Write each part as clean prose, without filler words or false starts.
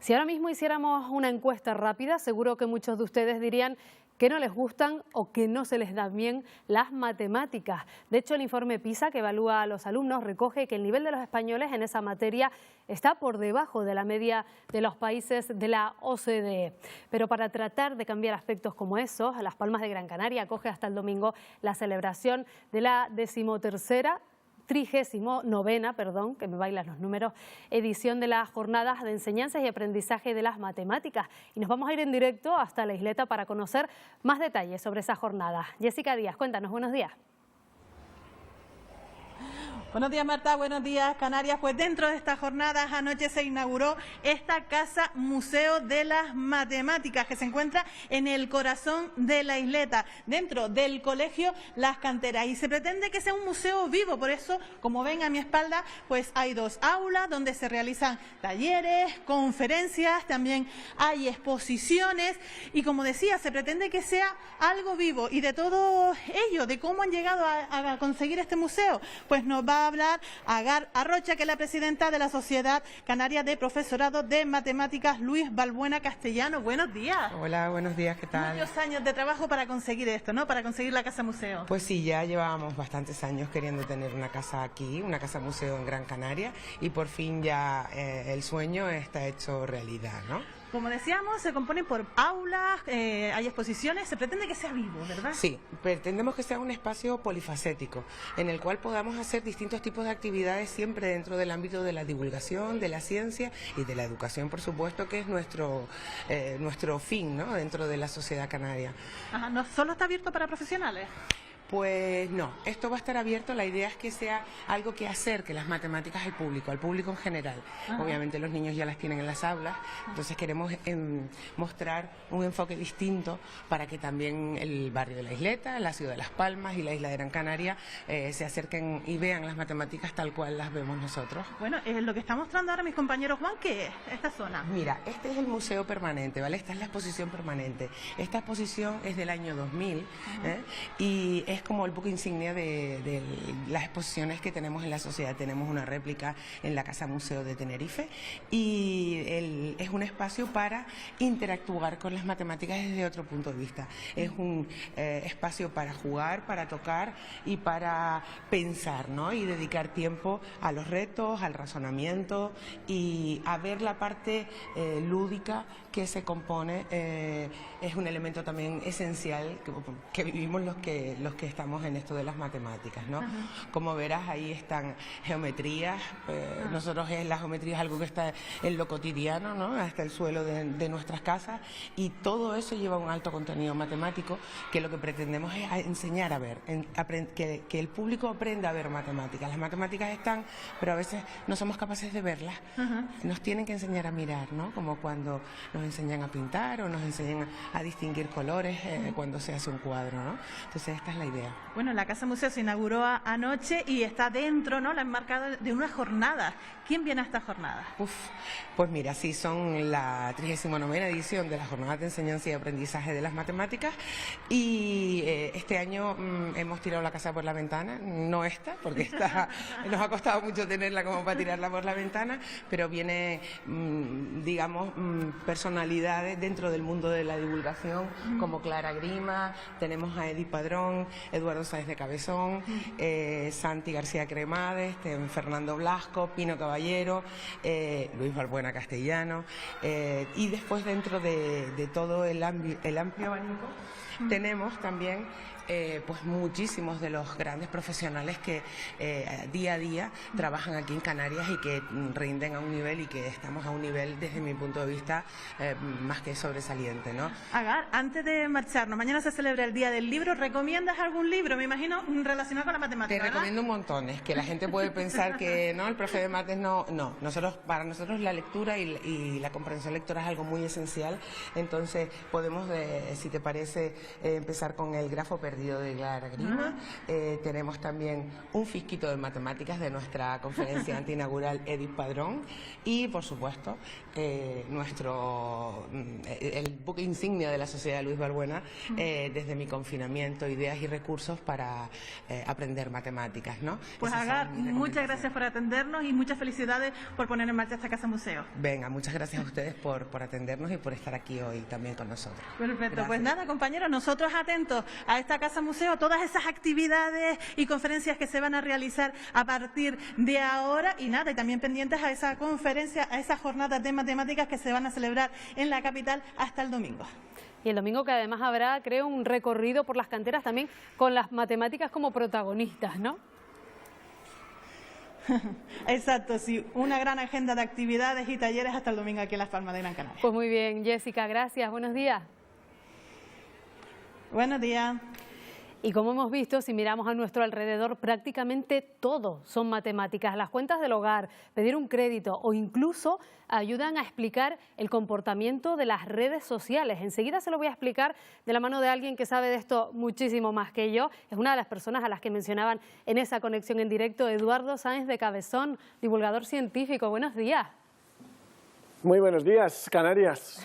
Si ahora mismo hiciéramos una encuesta rápida, seguro que muchos de ustedes dirían que no les gustan o que no se les dan bien las matemáticas. De hecho, el informe PISA, que evalúa a los alumnos, recoge que el nivel de los españoles en esa materia está por debajo de la media de los países de la OCDE. Pero para tratar de cambiar aspectos como esos, Las Palmas de Gran Canaria acoge hasta el domingo la celebración de la 39ª, que me bailan los números, edición de las jornadas de enseñanzas y aprendizaje de las matemáticas. Y nos vamos a ir en directo hasta la isleta para conocer más detalles sobre esa jornada. Jessica Díaz, cuéntanos, buenos días. Buenos días, Marta, buenos días, Canarias. Pues dentro de estas jornadas anoche se inauguró esta Casa Museo de las Matemáticas, que se encuentra en el corazón de la isleta, dentro del colegio Las Canteras. Y se pretende que sea un museo vivo, por eso, como ven a mi espalda, pues hay dos aulas donde se realizan talleres, conferencias, también hay exposiciones. Y como decía, se pretende que sea algo vivo. Y de todo ello, de cómo han llegado a conseguir este museo, pues nos va a hablar Agar Arrocha, que es la presidenta de la Sociedad Canaria de Profesorado de Matemáticas, Luis Balbuena Castellano. Buenos días. Hola, buenos días, ¿qué tal? Muchos años de trabajo para conseguir esto, ¿no? Para conseguir la Casa Museo. Pues sí, ya llevábamos bastantes años queriendo tener una casa aquí, una casa museo en Gran Canaria, y por fin ya el sueño está hecho realidad, ¿no? Como decíamos, se compone por aulas, hay exposiciones, se pretende que sea vivo, ¿verdad? Sí, pretendemos que sea un espacio polifacético, en el cual podamos hacer distintos tipos de actividades siempre dentro del ámbito de la divulgación, de la ciencia y de la educación, por supuesto, que es nuestro fin, ¿no?, dentro de la sociedad canaria. Ajá, ¿no solo está abierto para profesionales? Pues no, esto va a estar abierto, la idea es que sea algo que acerque las matemáticas al público en general. Ajá. Obviamente los niños ya las tienen en las aulas, entonces queremos mostrar un enfoque distinto para que también el barrio de la isleta, la ciudad de Las Palmas y la isla de Gran Canaria se acerquen y vean las matemáticas tal cual las vemos nosotros. Bueno, lo que está mostrando ahora mis compañeros, Juan, ¿qué es esta zona? Mira, este es el museo permanente, ¿vale? Esta es la exposición permanente. Esta exposición es del año 2000 y es como el buque insignia de las exposiciones que tenemos en la sociedad. Tenemos una réplica en la Casa Museo de Tenerife y es un espacio para interactuar con las matemáticas desde otro punto de vista. Es un espacio para jugar, para tocar y para pensar, ¿no? Y dedicar tiempo a los retos, al razonamiento y a ver la parte lúdica que se compone. Es un elemento también esencial que vivimos los que estamos en esto de las matemáticas, ¿no? Como verás, ahí están geometrías, nosotros la geometría es algo que está en lo cotidiano, ¿no?, hasta el suelo de nuestras casas, y todo eso lleva un alto contenido matemático que lo que pretendemos es enseñar a ver, que el público aprenda a ver matemáticas. Las matemáticas están, pero a veces no somos capaces de verlas. Nos tienen que enseñar a mirar, ¿no?, como cuando nos enseñan a pintar o nos enseñan a distinguir colores cuando se hace un cuadro, ¿no? Entonces esta es la idea. Bueno, la Casa Museo se inauguró anoche y está dentro, ¿no?, la enmarcada de una jornada. ¿Quién viene a esta jornada? Pues mira, sí, son la 39ª edición de las jornadas de enseñanza y aprendizaje de las matemáticas, y este año hemos tirado la casa por la ventana, no esta, porque nos ha costado mucho tenerla como para tirarla por la ventana, pero viene, digamos, personalidades dentro del mundo de la divulgación, como Clara Grima, tenemos a Edith Padrón, Eduardo Sáez de Cabezón, Santi García Cremades, Fernando Blasco, Pino Caballero, Luis Balbuena Castellano, y después dentro de todo el amplio abanico tenemos también pues muchísimos de los grandes profesionales que día a día trabajan aquí en Canarias y que rinden a un nivel, y que estamos a un nivel, desde mi punto de vista, más que sobresaliente, ¿no? Agar, antes de marcharnos, mañana se celebra el Día del Libro. ¿Recomiendas algún libro, me imagino, relacionado con la matemática? Te recomiendo un montón. Es que la gente puede pensar que no, el profe de mates no. Para nosotros la lectura y la comprensión lectora es algo muy esencial. Entonces podemos, si te parece, empezar con el Grafo Pérez, perdido de Clara Grima. Tenemos también un fisquito de matemáticas de nuestra conferencia inaugural Edith Padrón y, por supuesto, el buque insignia de la Sociedad Luis Balbuena, desde mi confinamiento, ideas y recursos para aprender matemáticas, ¿no? Pues Agar, muchas gracias por atendernos y muchas felicidades por poner en marcha esta Casa Museo. Venga, muchas gracias a ustedes por atendernos y por estar aquí hoy también con nosotros. Perfecto, Gracias. Pues nada, compañeros, nosotros atentos a esta Casa Museo, todas esas actividades y conferencias que se van a realizar a partir de ahora y nada, y también pendientes a esa conferencia, a esas jornadas de matemáticas que se van a celebrar en la capital hasta el domingo. Y el domingo que además habrá, creo, un recorrido por las canteras también con las matemáticas como protagonistas, ¿no? Exacto, sí, una gran agenda de actividades y talleres hasta el domingo aquí en Las Palmas de Gran Canaria. Pues muy bien, Jessica, gracias, buenos días. Buenos días. Y como hemos visto, si miramos a nuestro alrededor, prácticamente todo son matemáticas. Las cuentas del hogar, pedir un crédito o incluso ayudan a explicar el comportamiento de las redes sociales. Enseguida se lo voy a explicar de la mano de alguien que sabe de esto muchísimo más que yo. Es una de las personas a las que mencionaban en esa conexión en directo, Eduardo Sáenz de Cabezón, divulgador científico. Buenos días. Muy buenos días, Canarias.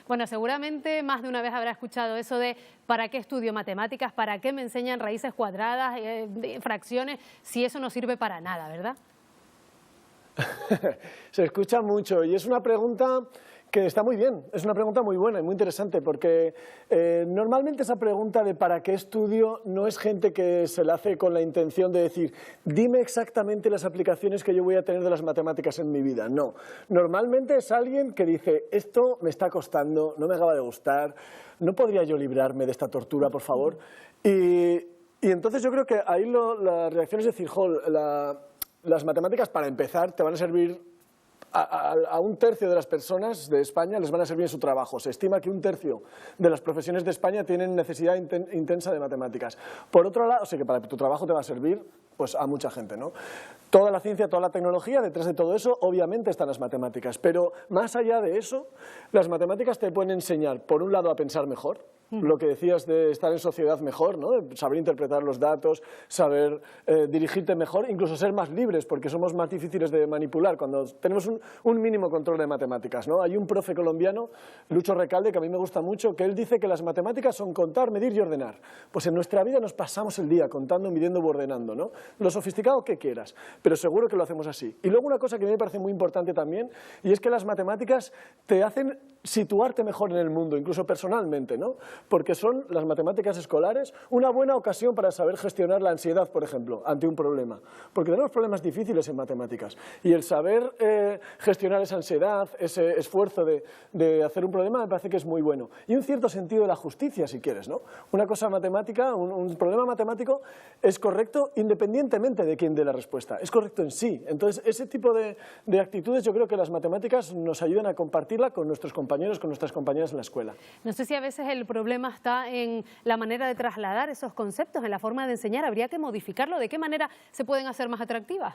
Bueno, seguramente más de una vez habrá escuchado eso de ¿para qué estudio matemáticas? ¿Para qué me enseñan raíces cuadradas, fracciones? Si eso no sirve para nada, ¿verdad? Se escucha mucho y es una pregunta que está muy bien, es una pregunta muy buena y muy interesante porque normalmente esa pregunta de ¿para qué estudio? No es gente que se la hace con la intención de decir dime exactamente las aplicaciones que yo voy a tener de las matemáticas en mi vida. No, normalmente es alguien que dice esto me está costando, no me acaba de gustar, no podría yo librarme de esta tortura, por favor. Y entonces yo creo que ahí la reacción es decir, las matemáticas para empezar te van a servir a un tercio de las personas de España les van a servir en su trabajo. Se estima que un tercio de las profesiones de España tienen necesidad intensa de matemáticas. Por otro lado, o sea que para tu trabajo te va a servir pues a mucha gente, ¿no? Toda la ciencia, toda la tecnología, detrás de todo eso obviamente están las matemáticas, pero más allá de eso, las matemáticas te pueden enseñar, por un lado, a pensar mejor, lo que decías de estar en sociedad mejor, ¿no? Saber interpretar los datos, saber dirigirte mejor, incluso ser más libres, porque somos más difíciles de manipular cuando tenemos un mínimo control de matemáticas, ¿no? Hay un profe colombiano, Lucho Recalde, que a mí me gusta mucho, que él dice que las matemáticas son contar, medir y ordenar. Pues en nuestra vida nos pasamos el día contando, midiendo y ordenando, ¿no? Lo sofisticado que quieras, pero seguro que lo hacemos así. Y luego una cosa que a mí me parece muy importante también, y es que las matemáticas te hacen situarte mejor en el mundo, incluso personalmente, ¿no? Porque son las matemáticas escolares una buena ocasión para saber gestionar la ansiedad, por ejemplo, ante un problema. Porque tenemos problemas difíciles en matemáticas y el saber gestionar esa ansiedad, ese esfuerzo de hacer un problema me parece que es muy bueno. Y un cierto sentido de la justicia, si quieres, ¿no? Una cosa matemática, un problema matemático es correcto independientemente de quién dé la respuesta, es correcto en sí. Entonces, ese tipo de actitudes yo creo que las matemáticas nos ayudan a compartirla con nuestros compañeros, con nuestras compañeras en la escuela. No sé si a veces el problema está en la manera de trasladar esos conceptos, en la forma de enseñar. ¿Habría que modificarlo? ¿De qué manera se pueden hacer más atractivas?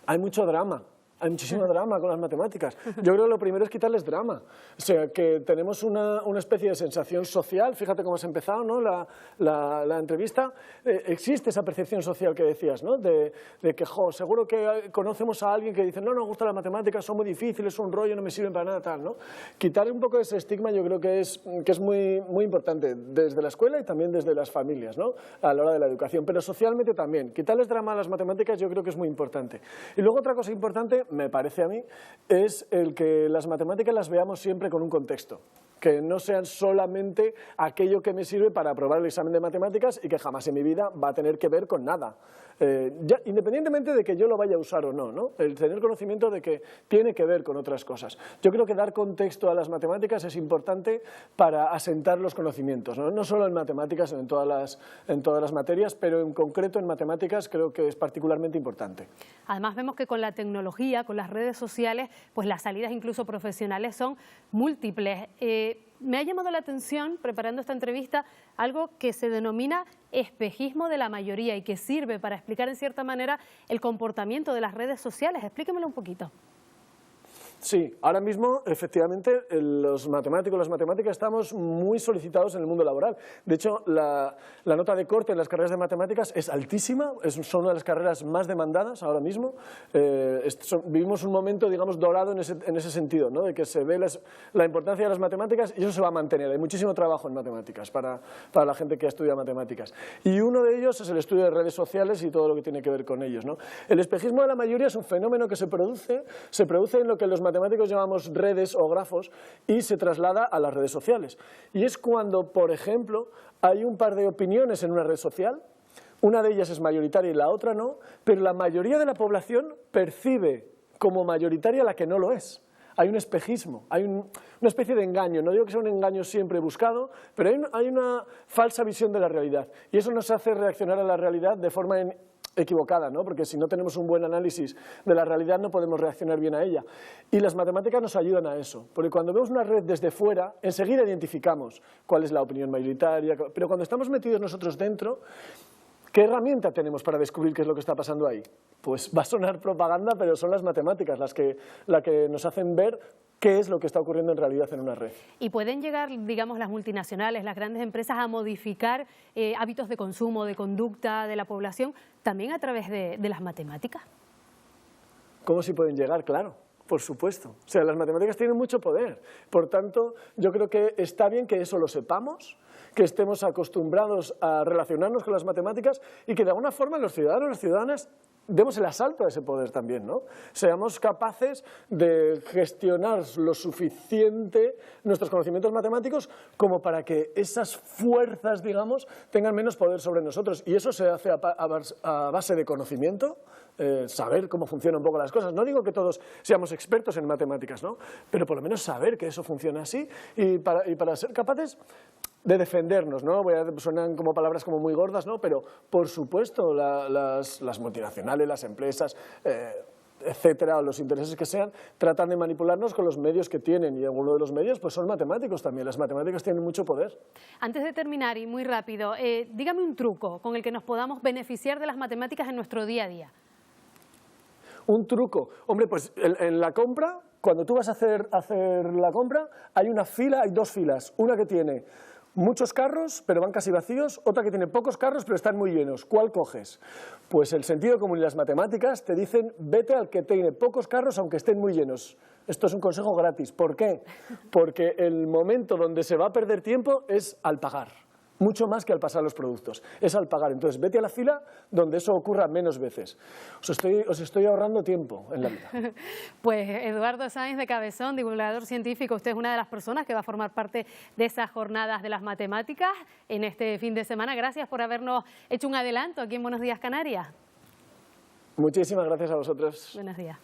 Hay mucho drama. Hay muchísimo drama con las matemáticas. Yo creo que lo primero es quitarles drama. O sea, que tenemos una especie de sensación social, fíjate cómo has empezado, ¿no? la entrevista. Existe esa percepción social que decías, ¿no? De que, seguro que conocemos a alguien que dice, no nos gustan las matemáticas, son muy difíciles, son un rollo, no me sirven para nada, tal, ¿no? Quitar un poco ese estigma yo creo que es muy, muy importante, desde la escuela y también desde las familias, ¿no? A la hora de la educación, pero socialmente también. Quitarles drama a las matemáticas yo creo que es muy importante. Y luego otra cosa importante, me parece a mí, es el que las matemáticas las veamos siempre con un contexto, que no sean solamente aquello que me sirve para aprobar el examen de matemáticas y que jamás en mi vida va a tener que ver con nada. Independientemente de que yo lo vaya a usar o no, ¿no? El tener conocimiento de que tiene que ver con otras cosas. Yo creo que dar contexto a las matemáticas es importante para asentar los conocimientos, ¿no? No solo en matemáticas, sino en todas las materias, pero en concreto en matemáticas creo que es particularmente importante. Además vemos que con la tecnología, con las redes sociales, pues las salidas incluso profesionales son múltiples. Me ha llamado la atención, preparando esta entrevista, algo que se denomina espejismo de la mayoría y que sirve para explicar en cierta manera el comportamiento de las redes sociales. Explíquemelo un poquito. Sí, ahora mismo, efectivamente, los matemáticos, las matemáticas estamos muy solicitados en el mundo laboral. De hecho, la nota de corte en las carreras de matemáticas es altísima, son una de las carreras más demandadas ahora mismo. Vivimos un momento, digamos, dorado en ese sentido, ¿no? De que se ve la importancia de las matemáticas y eso se va a mantener. Hay muchísimo trabajo en matemáticas para la gente que estudia matemáticas. Y uno de ellos es el estudio de redes sociales y todo lo que tiene que ver con ellos, ¿no? El espejismo de la mayoría es un fenómeno que se produce en lo que los matemáticos llamamos redes o grafos y se traslada a las redes sociales. Y es cuando, por ejemplo, hay un par de opiniones en una red social, una de ellas es mayoritaria y la otra no, pero la mayoría de la población percibe como mayoritaria la que no lo es. Hay un espejismo, hay una especie de engaño, no digo que sea un engaño siempre buscado, pero hay una falsa visión de la realidad y eso nos hace reaccionar a la realidad de forma equivocada, ¿no? Porque si no tenemos un buen análisis de la realidad no podemos reaccionar bien a ella. Y las matemáticas nos ayudan a eso, porque cuando vemos una red desde fuera, enseguida identificamos cuál es la opinión mayoritaria, pero cuando estamos metidos nosotros dentro, ¿qué herramienta tenemos para descubrir qué es lo que está pasando ahí? Pues va a sonar propaganda, pero son las matemáticas las que nos hacen ver qué es lo que está ocurriendo en realidad en una red. ¿Y pueden llegar, digamos, las multinacionales, las grandes empresas a modificar hábitos de consumo, de conducta de la población, también a través de las matemáticas? ¿Cómo si pueden llegar? Claro, por supuesto. O sea, las matemáticas tienen mucho poder. Por tanto, yo creo que está bien que eso lo sepamos, que estemos acostumbrados a relacionarnos con las matemáticas y que de alguna forma los ciudadanos y las ciudadanas demos el asalto a ese poder también, ¿no? Seamos capaces de gestionar lo suficiente nuestros conocimientos matemáticos como para que esas fuerzas, digamos, tengan menos poder sobre nosotros. Y eso se hace a base de conocimiento, saber cómo funcionan un poco las cosas. No digo que todos seamos expertos en matemáticas, ¿no? Pero por lo menos saber que eso funciona así y para ser capaces de defendernos, ¿no? Suenan como palabras como muy gordas, ¿no? Pero por supuesto las multinacionales, las empresas, etcétera, o los intereses que sean, tratan de manipularnos con los medios que tienen y algunos de los medios pues son matemáticos también. Las matemáticas tienen mucho poder. Antes de terminar y muy rápido, dígame un truco con el que nos podamos beneficiar de las matemáticas en nuestro día a día. Un truco. Hombre, pues en la compra, cuando tú vas a hacer la compra, hay una fila, hay dos filas. Una que tiene muchos carros, pero van casi vacíos, otra que tiene pocos carros, pero están muy llenos. ¿Cuál coges? Pues el sentido común y las matemáticas te dicen, vete al que tiene pocos carros, aunque estén muy llenos. Esto es un consejo gratis. ¿Por qué? Porque el momento donde se va a perder tiempo es al pagar. Mucho más que al pasar los productos, es al pagar. Entonces, vete a la fila donde eso ocurra menos veces. Os estoy ahorrando tiempo en la vida. Pues Eduardo Sáenz de Cabezón, divulgador científico, usted es una de las personas que va a formar parte de esas jornadas de las matemáticas en este fin de semana. Gracias por habernos hecho un adelanto aquí en Buenos Días Canarias. Muchísimas gracias a vosotros. Buenos días.